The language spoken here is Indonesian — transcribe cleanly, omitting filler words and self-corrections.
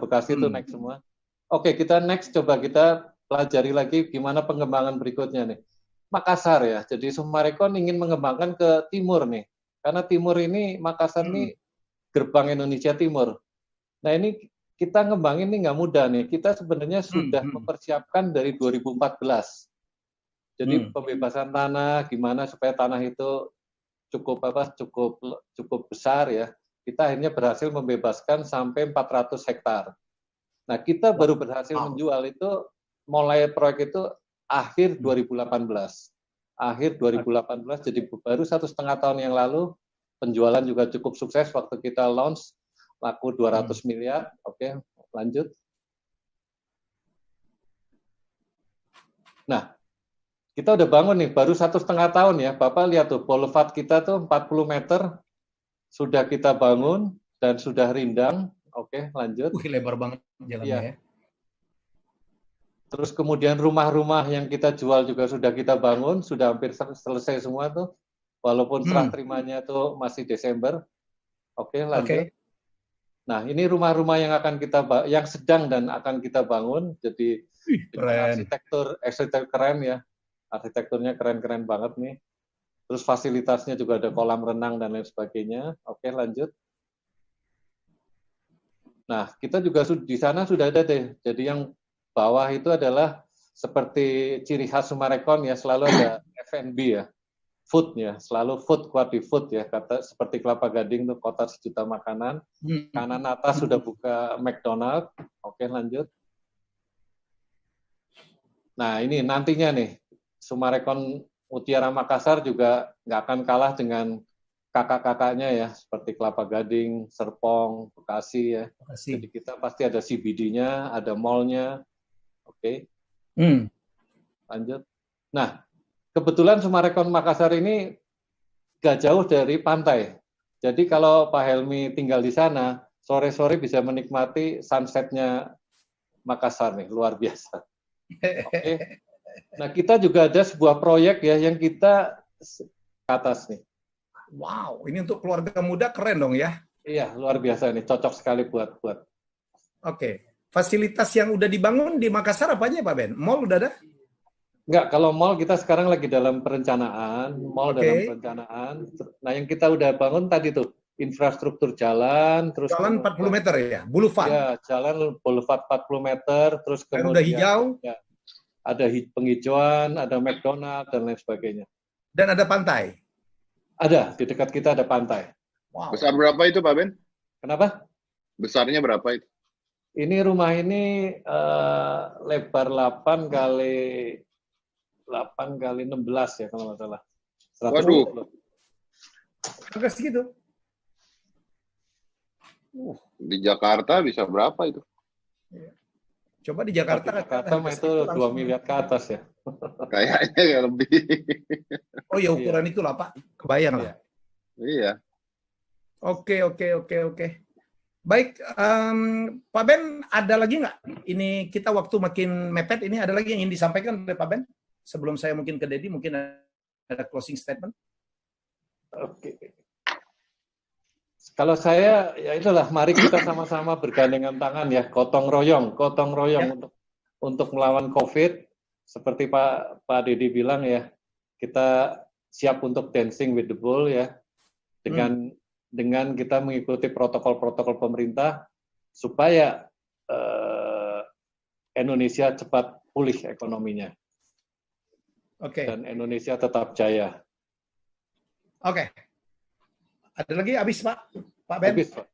Bekasi itu naik semua. Oke, kita next coba kita pelajari lagi gimana pengembangan berikutnya nih. Makassar ya. Jadi Summarecon ingin mengembangkan ke timur nih. Karena timur ini Makassar ini gerbang Indonesia Timur. Nah ini kita ngembangin ini nggak mudah nih. Kita sebenarnya sudah mempersiapkan dari 2014. Jadi pembebasan tanah, gimana supaya tanah itu cukup besar ya. Kita akhirnya berhasil membebaskan sampai 400 hektar. Nah kita baru berhasil menjual itu mulai proyek itu akhir 2018. Akhir 2018, jadi baru 1,5 tahun yang lalu penjualan juga cukup sukses waktu kita launch laku 200 miliar. Oke, lanjut. Nah, kita udah bangun nih, baru 1,5 tahun ya. Bapak lihat tuh, boulevard kita tuh 40 meter sudah kita bangun dan sudah rindang. Oke, lanjut. Lebar banget jalannya ya. Terus kemudian rumah-rumah yang kita jual juga sudah kita bangun, sudah hampir selesai semua tuh. Walaupun serah terimanya tuh masih Desember. Oke, lanjut. Nah, ini rumah-rumah yang sedang dan akan kita bangun. Jadi arsitektur keren ya. Arsitekturnya keren-keren banget nih. Terus fasilitasnya juga ada kolam renang dan lain sebagainya. Oke, lanjut. Nah, kita juga di sana sudah ada deh. Jadi yang bawah itu adalah seperti ciri khas Summarecon ya, selalu ada F&B ya. Food ya, selalu food, kuat di food ya, kata seperti Kelapa Gading tuh kota sejuta makanan. Kanan atas sudah buka McDonald. Oke, lanjut. Nah, ini nantinya nih Summarecon Mutiara Makassar juga nggak akan kalah dengan kakak-kakaknya ya, seperti Kelapa Gading, Serpong, Bekasi ya. Jadi kita pasti ada CBD-nya, ada mall-nya. Oke. Lanjut. Nah, kebetulan Summarecon Makassar ini gak jauh dari pantai. Jadi kalau Pak Helmi tinggal di sana, sore-sore bisa menikmati sunset-nya Makassar nih, luar biasa. Oke. Nah, kita juga ada sebuah proyek ya yang kita ke atas nih. Wow, ini untuk keluarga muda keren dong ya. Iya, luar biasa nih, cocok sekali buat. Oke. Fasilitas yang udah dibangun di Makassar apa aja Pak Ben? Mall udah ada? Enggak, kalau mall kita sekarang lagi dalam perencanaan, dalam perencanaan. Nah, yang kita udah bangun tadi tuh, infrastruktur jalan, terus jalan 40 meter ya, boulevard. Ya, jalan boulevard 40 meter, terus kemudian udah hijau. Ya, ada penghijauan, ada McDonald dan lain sebagainya. Dan ada pantai. Ada, di dekat kita ada pantai. Wow. Besar berapa itu Pak Ben? Kenapa? Besarnya berapa itu? Ini rumah ini lebar 8 kali 16 ya kalau nggak salah. Waduh. Agak segitu. Di Jakarta bisa berapa itu? Coba di Jakarta. Jakarta itu 2 miliar ke atas ya. Kayaknya lebih. Oh ya ukuran itulah Pak. Kebayang lah. Iya. Oke. Baik, Pak Ben, ada lagi nggak? Ini kita waktu makin mepet, ini ada lagi yang ingin disampaikan oleh Pak Ben? Sebelum saya mungkin ke Dedi, mungkin ada closing statement. Oke. Kalau saya, ya itulah, mari kita sama-sama bergandengan tangan ya, gotong royong ya. Untuk melawan COVID. Seperti Pak Dedi bilang ya, kita siap untuk dancing with the bull ya, dengan kita mengikuti protokol-protokol pemerintah supaya Indonesia cepat pulih ekonominya. Oke. Dan Indonesia tetap jaya. Oke. Ada lagi habis Pak Ben? Habis Pak.